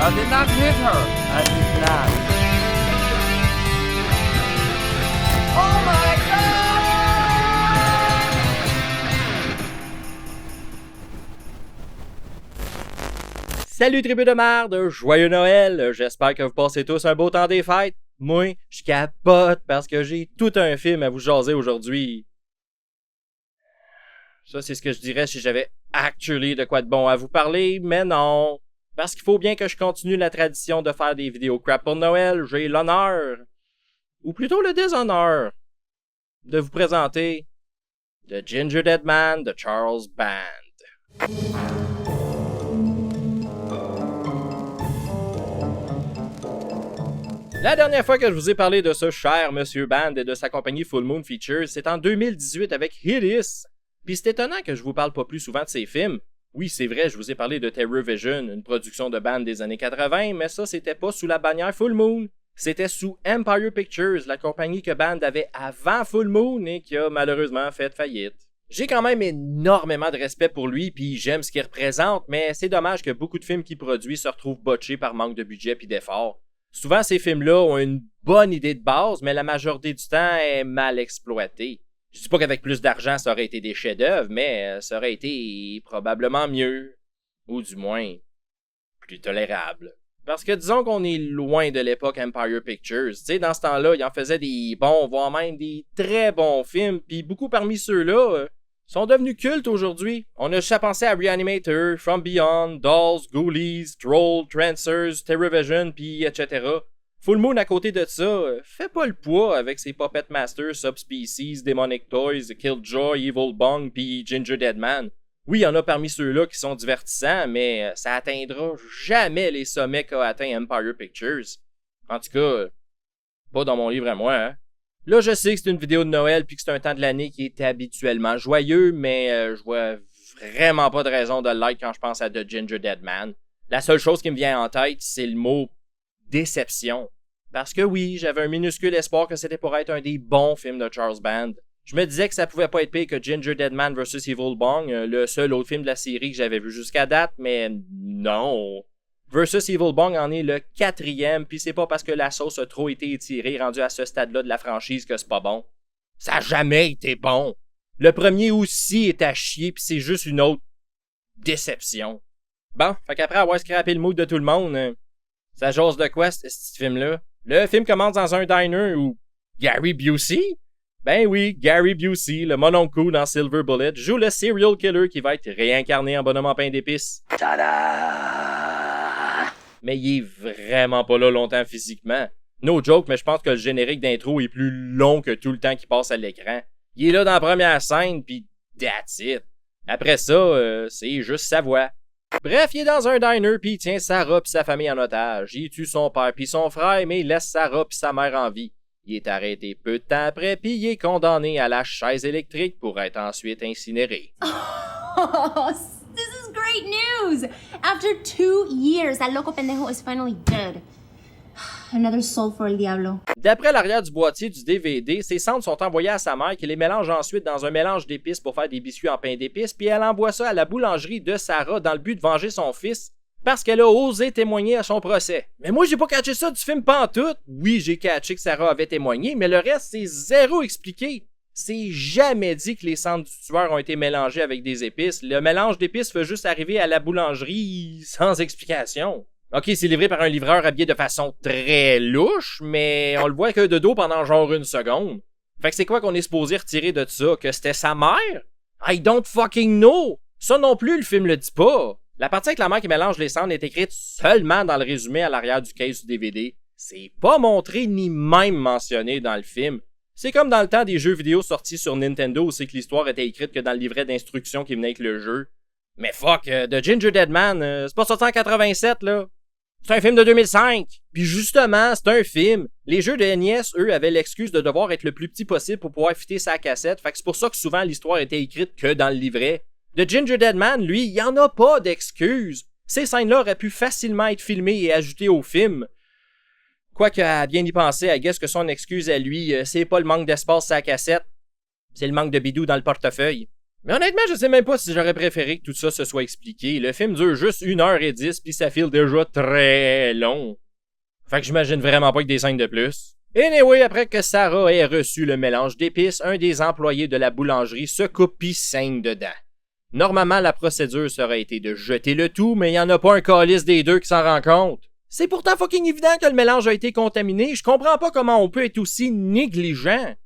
I did not hit her. I did not. Oh my God! Salut tribu de merde, joyeux Noël, j'espère que vous passez tous un beau temps des fêtes. Moi, je capote parce que j'ai tout un film à vous jaser aujourd'hui. Ça, c'est ce que je dirais si j'avais actually de quoi de bon à vous parler, mais non. Parce qu'il faut bien que je continue la tradition de faire des vidéos crap pour Noël, j'ai l'honneur, ou plutôt le déshonneur, de vous présenter The Ginger Dead Man de Charles Band. La dernière fois que je vous ai parlé de ce cher Monsieur Band et de sa compagnie Full Moon Features, c'est en 2018 avec Hideous. Puis c'est étonnant que je vous parle pas plus souvent de ces films. Oui, c'est vrai, je vous ai parlé de Terror Vision, une production de Band des années 80, mais ça c'était pas sous la bannière Full Moon. C'était sous Empire Pictures, la compagnie que Band avait avant Full Moon et qui a malheureusement fait faillite. J'ai quand même énormément de respect pour lui, puis j'aime ce qu'il représente, mais c'est dommage que beaucoup de films qu'il produit se retrouvent botchés par manque de budget puis d'efforts. Souvent, ces films-là ont une bonne idée de base, mais la majorité du temps est mal exploitée. Je dis pas qu'avec plus d'argent, ça aurait été des chefs-d'œuvre, mais ça aurait été probablement mieux. Ou du moins, plus tolérable. Parce que disons qu'on est loin de l'époque Empire Pictures. Tu sais, dans ce temps-là, ils en faisaient des bons, voire même des très bons films, puis beaucoup parmi ceux-là sont devenus cultes aujourd'hui. On a juste à penser à Reanimator, From Beyond, Dolls, Ghoulies, Troll, Trancers, Terrorvision, puis etc. Full Moon à côté de ça, fait pas le poids avec ses Puppet Masters, Subspecies, Demonic Toys, Killjoy, Evil Bong, puis Ginger Dead Man. Oui, il y en a parmi ceux-là qui sont divertissants, mais ça atteindra jamais les sommets qu'a atteint Empire Pictures. En tout cas, pas dans mon livre à moi, hein. Là, je sais que c'est une vidéo de Noël puis que c'est un temps de l'année qui est habituellement joyeux, mais je vois vraiment pas de raison de le like quand je pense à The Ginger Dead Man. La seule chose qui me vient en tête, c'est le mot déception. Parce que oui, j'avais un minuscule espoir que c'était pour être un des bons films de Charles Band. Je me disais que ça pouvait pas être pire que Ginger Dead Man vs Evil Bong, le seul autre film de la série que j'avais vu jusqu'à date, mais non. Versus Evil Bong en est le 4e, pis c'est pas parce que la sauce a trop été étirée rendu à ce stade-là de la franchise que c'est pas bon. Ça a jamais été bon. Le premier aussi est à chier, pis c'est juste une autre déception. Bon, fait qu'après avoir scrappé le mood de tout le monde, ça jase de quoi ce film-là? Le film commence dans un diner où Gary Busey? Ben oui, Gary Busey, le mononcle dans Silver Bullet, joue le serial killer qui va être réincarné en bonhomme en pain d'épices. Tada! Mais il est vraiment pas là longtemps physiquement. No joke, mais je pense que le générique d'intro est plus long que tout le temps qu'il passe à l'écran. Il est là dans la première scène, pis that's it. Après ça, c'est juste sa voix. Bref, il est dans un diner pis il tient Sarah pis sa famille en otage. Il tue son père pis son frère, mais il laisse Sarah pis sa mère en vie. Il est arrêté peu de temps après pis il est condamné à la chaise électrique pour être ensuite incinéré. Oh, this is great news! After 2 years, that loco pendejo is finally dead. Another soul for el diablo. D'après l'arrière du boîtier du DVD, ses cendres sont envoyées à sa mère qui les mélange ensuite dans un mélange d'épices pour faire des biscuits en pain d'épices, puis elle envoie ça à la boulangerie de Sarah dans le but de venger son fils parce qu'elle a osé témoigner à son procès. Mais moi, j'ai pas catché ça du film pantoute. Oui, j'ai catché que Sarah avait témoigné, mais le reste, c'est zéro expliqué. C'est jamais dit que les cendres du tueur ont été mélangées avec des épices. Le mélange d'épices fait juste arriver à la boulangerie sans explication. Ok, c'est livré par un livreur habillé de façon très louche, mais on le voit que de dos pendant genre 1 seconde. Fait que c'est quoi qu'on est supposé retirer de ça? Que c'était sa mère? I don't fucking know! Ça non plus, le film le dit pas. La partie avec la mère qui mélange les cendres est écrite seulement dans le résumé à l'arrière du case du DVD. C'est pas montré ni même mentionné dans le film. C'est comme dans le temps des jeux vidéo sortis sur Nintendo où c'est que l'histoire était écrite que dans le livret d'instructions qui venait avec le jeu. Mais fuck, The Ginger Dead Man, c'est pas sorti en 87 là. C'est un film de 2005. Puis justement, c'est un film. Les jeux de NES, eux, avaient l'excuse de devoir être le plus petit possible pour pouvoir fitter sa cassette. Fait que c'est pour ça que souvent l'histoire était écrite que dans le livret. The Ginger Dead Man, lui, il y en a pas d'excuses. Ces scènes-là auraient pu facilement être filmées et ajoutées au film. Quoique, à bien y penser, I guess que son excuse à lui, c'est pas le manque d'espace sur sa cassette, c'est le manque de bidou dans le portefeuille. Mais honnêtement, je sais même pas si j'aurais préféré que tout ça se soit expliqué. Le film dure juste 1h10 puis ça file déjà très long. Fait que j'imagine vraiment pas que des scènes de plus. Anyway, après que Sarah ait reçu le mélange d'épices, un des employés de la boulangerie se coupe pis saigne dedans. Normalement, la procédure serait été de jeter le tout, mais il y en a pas un calice des deux qui s'en rend compte. C'est pourtant fucking évident que le mélange a été contaminé, je comprends pas comment on peut être aussi négligent.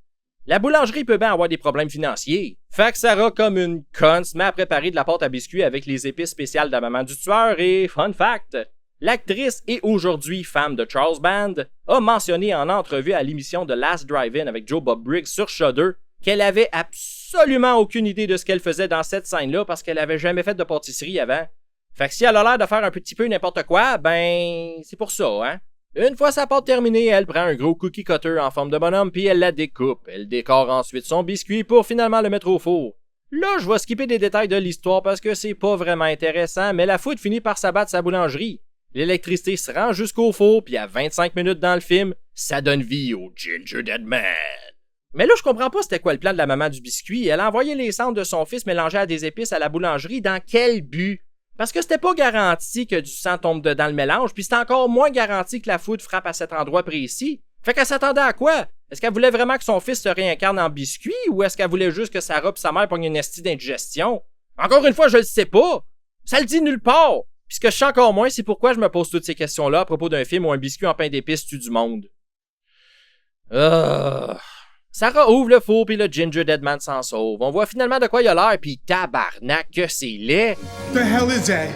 La boulangerie peut bien avoir des problèmes financiers. Fait que Sarah, comme une conne, se met à préparer de la pâte à biscuits avec les épices spéciales de la maman du tueur et, fun fact, l'actrice et aujourd'hui femme de Charles Band a mentionné en entrevue à l'émission de Last Drive-In avec Joe Bob Briggs sur Shudder qu'elle avait absolument aucune idée de ce qu'elle faisait dans cette scène-là parce qu'elle avait jamais fait de pâtisserie avant. Fait que si elle a l'air de faire un petit peu n'importe quoi, ben, c'est pour ça, hein. Une fois sa pâte terminée, elle prend un gros cookie cutter en forme de bonhomme puis elle la découpe. Elle décore ensuite son biscuit pour finalement le mettre au four. Là, je vais skipper des détails de l'histoire parce que c'est pas vraiment intéressant, mais la foudre finit par s'abattre sa boulangerie. L'électricité se rend jusqu'au four, puis à 25 minutes dans le film, ça donne vie au Ginger Dead Man. Mais là, je comprends pas c'était quoi le plan de la maman du biscuit. Elle a envoyé les cendres de son fils mélangées à des épices à la boulangerie. Dans quel but? Parce que c'était pas garanti que du sang tombe dedans le mélange, puis c'était encore moins garanti que la foudre frappe à cet endroit précis. Fait qu'elle s'attendait à quoi? Est-ce qu'elle voulait vraiment que son fils se réincarne en biscuit, ou est-ce qu'elle voulait juste que Sarah et sa mère pognent une estie d'indigestion? Encore une fois, je le sais pas! Ça le dit nulle part! Puis ce que je sais encore moins, c'est pourquoi je me pose toutes ces questions-là à propos d'un film où un biscuit en pain d'épices tue du monde. Sarah ouvre le four puis le Ginger Dead Man s'en sauve. On voit finalement de quoi il a l'air puis tabarnak que c'est laid. The hell is that?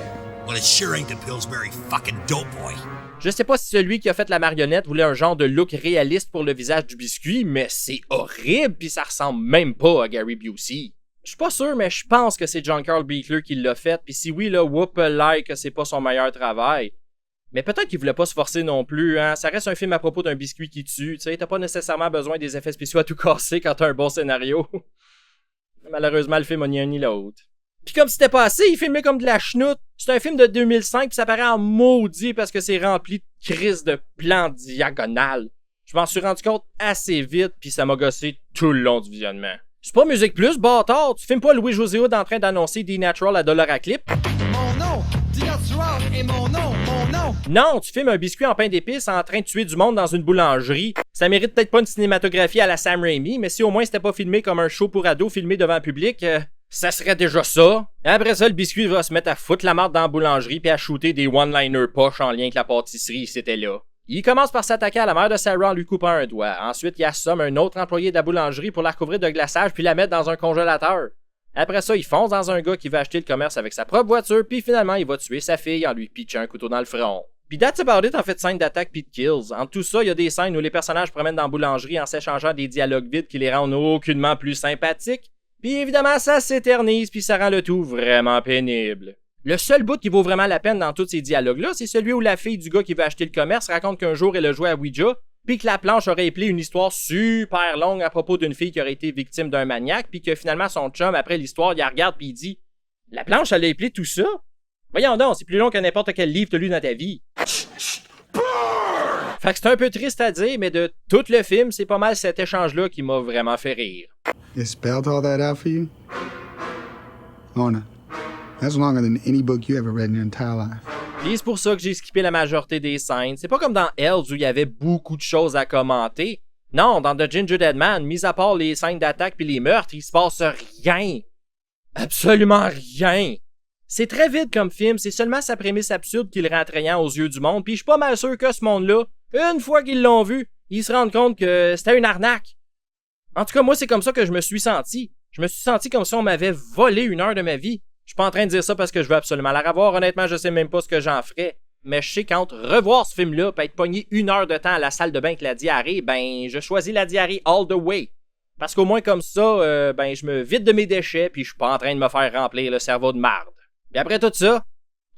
Well, it sure ain't the Pillsbury fucking dope boy. Je sais pas si celui qui a fait la marionnette voulait un genre de look réaliste pour le visage du biscuit, mais c'est horrible puis ça ressemble même pas à Gary Busey. Je suis pas sûr, mais je pense que c'est John Carl Buechler qui l'a fait, puis si oui, là, whoop-a-like que c'est pas son meilleur travail. Mais peut-être qu'il voulait pas se forcer non plus, hein. Ça reste un film à propos d'un biscuit qui tue, tu sais, t'as pas nécessairement besoin des effets spéciaux à tout casser quand t'as un bon scénario. Malheureusement, le film a ni un ni l'autre. Pis comme c'était pas assez, il filmait comme de la chenoute. C'est un film de 2005 pis ça paraît en maudit parce que c'est rempli de crises de plans diagonales. Je m'en suis rendu compte assez vite pis ça m'a gossé tout le long du visionnement. C'est pas Musique Plus, bâtard! Tu filmes pas Louis-José Hood en train d'annoncer D-Natural à $clip? Mon nom! D-Natural est mon nom! Mon nom! Non, tu filmes un biscuit en pain d'épices en train de tuer du monde dans une boulangerie. Ça mérite peut-être pas une cinématographie à la Sam Raimi, mais si au moins c'était pas filmé comme un show pour ados filmé devant le public, ça serait déjà ça. Après ça, le biscuit va se mettre à foutre la marde dans la boulangerie puis à shooter des one-liners poches en lien avec la pâtisserie, c'était là. Il commence par s'attaquer à la mère de Sarah en lui coupant un doigt. Ensuite, il assomme un autre employé de la boulangerie pour la recouvrir de glaçage puis la mettre dans un congélateur. Après ça, il fonce dans un gars qui va acheter le commerce avec sa propre voiture puis finalement, il va tuer sa fille en lui pitchant un couteau dans le front. Puis that's about it en fait scène d'attaque pis de kills. En tout ça, il y a des scènes où les personnages promènent dans la boulangerie en s'échangeant des dialogues vides qui les rendent aucunement plus sympathiques. Puis évidemment, ça s'éternise puis ça rend le tout vraiment pénible. Le seul bout qui vaut vraiment la peine dans tous ces dialogues-là, c'est celui où la fille du gars qui veut acheter le commerce raconte qu'un jour elle a joué à Ouija, puis que la planche aurait éplé une histoire super longue à propos d'une fille qui aurait été victime d'un maniaque, puis que finalement son chum, après l'histoire, il la regarde puis il dit « La planche, elle a éplé tout ça? Voyons donc, c'est plus long que n'importe quel livre t'as lu dans ta vie. » Fait que c'est un peu triste à dire, mais de tout le film, c'est pas mal cet échange-là qui m'a vraiment fait rire. It spelled all that out for you? Lorna, that's longer than any book you ever read in your entire life. Puis c'est pour ça que j'ai skippé la majorité des scènes. C'est pas comme dans Hells où il y avait beaucoup de choses à commenter. Non, dans The Ginger Dead Man, mis à part les scènes d'attaque puis les meurtres, il se passe rien. Absolument rien. C'est très vide comme film, c'est seulement sa prémisse absurde qui le rend attrayant aux yeux du monde, puis je suis pas mal sûr que ce monde-là, une fois qu'ils l'ont vu, ils se rendent compte que c'était une arnaque. En tout cas, moi, c'est comme ça que je me suis senti. Je me suis senti comme si on m'avait volé 1 heure de ma vie. Je suis pas en train de dire ça parce que je veux absolument la revoir. Honnêtement, je sais même pas ce que j'en ferais. Mais je sais qu'entre revoir ce film-là et être pogné 1 heure de temps à la salle de bain avec la diarrhée, ben, je choisis la diarrhée all the way. Parce qu'au moins comme ça, ben, je me vide de mes déchets puis je suis pas en train de me faire remplir le cerveau de marde. Puis après tout ça,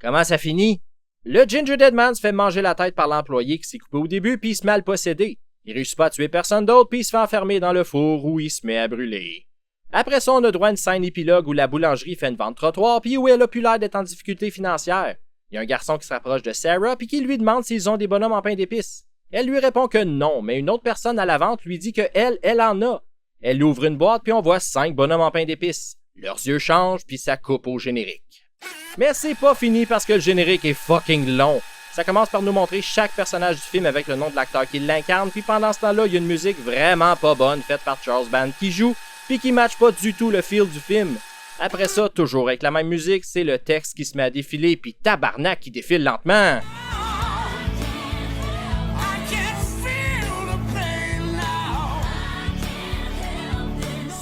comment ça finit? Le Ginger Dead Man se fait manger la tête par l'employé qui s'est coupé au début puis il se met à le posséder. Il réussit pas à tuer personne d'autre puis il se fait enfermer dans le four où il se met à brûler. Après ça, on a droit à une scène épilogue où la boulangerie fait une vente trottoir puis où elle a plus l'air d'être en difficulté financière. Il y a un garçon qui se rapproche de Sarah puis qui lui demande s'ils ont des bonhommes en pain d'épices. Elle lui répond que non, mais une autre personne à la vente lui dit que elle en a. Elle ouvre une boîte puis on voit 5 bonhommes en pain d'épices. Leurs yeux changent, puis ça coupe au générique. Mais c'est pas fini parce que le générique est fucking long. Ça commence par nous montrer chaque personnage du film avec le nom de l'acteur qui l'incarne, puis pendant ce temps-là, il y a une musique vraiment pas bonne faite par Charles Band qui joue, puis qui matche pas du tout le feel du film. Après ça, toujours avec la même musique, c'est le texte qui se met à défiler, puis tabarnak qui défile lentement.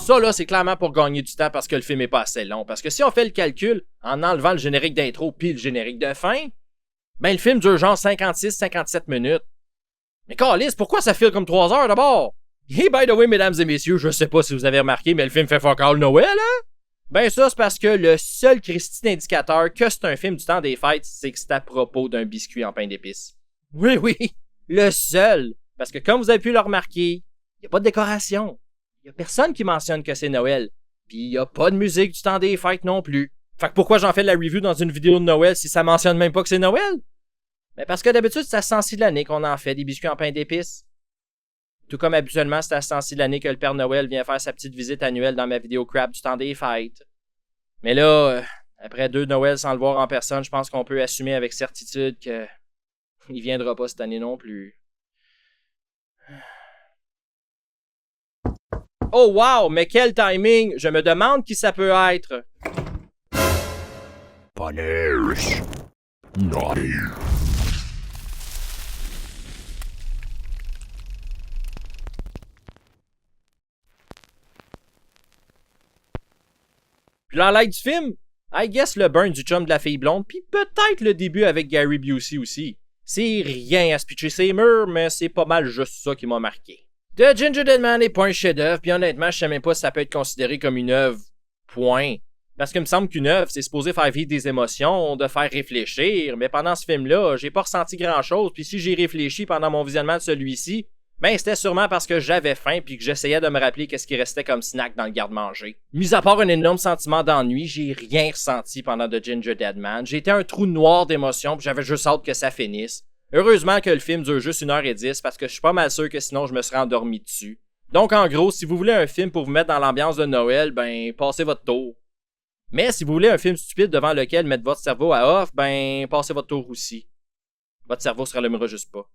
Ça là, c'est clairement pour gagner du temps parce que le film est pas assez long. Parce que si on fait le calcul, en enlevant le générique d'intro puis le générique de fin, ben le film dure genre 56-57 minutes. Mais câlisse, pourquoi ça file comme 3 heures d'abord? Et by the way, mesdames et messieurs, je sais pas si vous avez remarqué, mais le film fait fuck all Noël, hein? Ben ça, c'est parce que le seul Christy d'indicateur que c'est un film du temps des fêtes, c'est que c'est à propos d'un biscuit en pain d'épices. Oui, oui, le seul. Parce que comme vous avez pu le remarquer, il n'y a pas de décoration. Il n'y a personne qui mentionne que c'est Noël. Puis il n'y a pas de musique du temps des fêtes non plus. Fait que pourquoi j'en fais de la review dans une vidéo de Noël si ça mentionne même pas que c'est Noël? Ben parce que d'habitude, c'est à ce temps-ci de l'année qu'on en fait des biscuits en pain d'épices. Tout comme habituellement, c'est à ce temps-ci de l'année que le Père Noël vient faire sa petite visite annuelle dans ma vidéo crap du temps des fêtes. Mais là, après 2 Noëls sans le voir en personne, je pense qu'on peut assumer avec certitude que il viendra pas cette année non plus. Oh wow, mais quel timing! Je me demande qui ça peut être. Punish. Naughty. Puis dans l'aide du film, I guess le burn du chum de la fille blonde, puis peut-être le début avec Gary Busey aussi. C'est rien à se pitcher ses murs, mais c'est pas mal juste ça qui m'a marqué. The Gingerbread Man n'est pas un chef-d'œuvre, puis honnêtement, je sais même pas si ça peut être considéré comme une œuvre. Point. Parce qu'il me semble qu'une œuvre, c'est supposé faire vivre des émotions, de faire réfléchir, mais pendant ce film-là, j'ai pas ressenti grand-chose, puis si j'ai réfléchi pendant mon visionnement de celui-ci, ben c'était sûrement parce que j'avais faim puis que j'essayais de me rappeler qu'est-ce qui restait comme snack dans le garde-manger. Mis à part un énorme sentiment d'ennui, j'ai rien ressenti pendant The Gingerbread Man. J'ai été un trou noir d'émotions puis j'avais juste hâte que ça finisse. Heureusement que le film dure juste 1h10 parce que je suis pas mal sûr que sinon je me serais endormi dessus. Donc en gros, si vous voulez un film pour vous mettre dans l'ambiance de Noël, ben passez votre tour. Mais si vous voulez un film stupide devant lequel mettre votre cerveau à off, ben passez votre tour aussi. Votre cerveau se rallumera juste pas.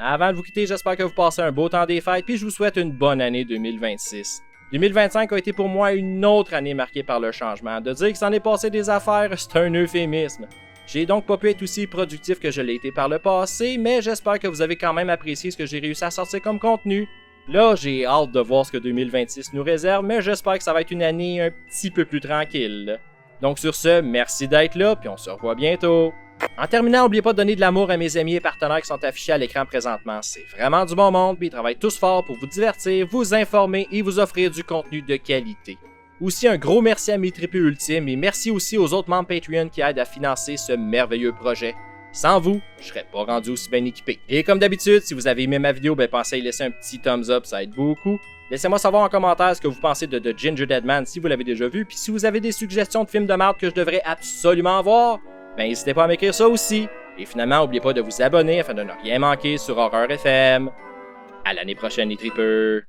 Avant de vous quitter, j'espère que vous passez un beau temps des fêtes, puis je vous souhaite une bonne année 2026. 2025 a été pour moi une autre année marquée par le changement. De dire qu'il s'en est passé des affaires, c'est un euphémisme. J'ai donc pas pu être aussi productif que je l'ai été par le passé, mais j'espère que vous avez quand même apprécié ce que j'ai réussi à sortir comme contenu. Là, j'ai hâte de voir ce que 2026 nous réserve, mais j'espère que ça va être une année un petit peu plus tranquille. Donc sur ce, merci d'être là, puis on se revoit bientôt. En terminant, n'oubliez pas de donner de l'amour à mes amis et partenaires qui sont affichés à l'écran présentement. C'est vraiment du bon monde, puis ils travaillent tous fort pour vous divertir, vous informer et vous offrir du contenu de qualité. Aussi, un gros merci à mes tripeux ultimes et merci aussi aux autres membres Patreon qui aident à financer ce merveilleux projet. Sans vous, je serais pas rendu aussi bien équipé. Et comme d'habitude, si vous avez aimé ma vidéo, ben pensez à y laisser un petit thumbs up, ça aide beaucoup. Laissez-moi savoir en commentaire ce que vous pensez de The Gingerbread Man si vous l'avez déjà vu, puis si vous avez des suggestions de films de merde que je devrais absolument voir, ben n'hésitez pas à m'écrire ça aussi. Et finalement, n'oubliez pas de vous abonner afin de ne rien manquer sur Horreur FM. À l'année prochaine les tripeurs.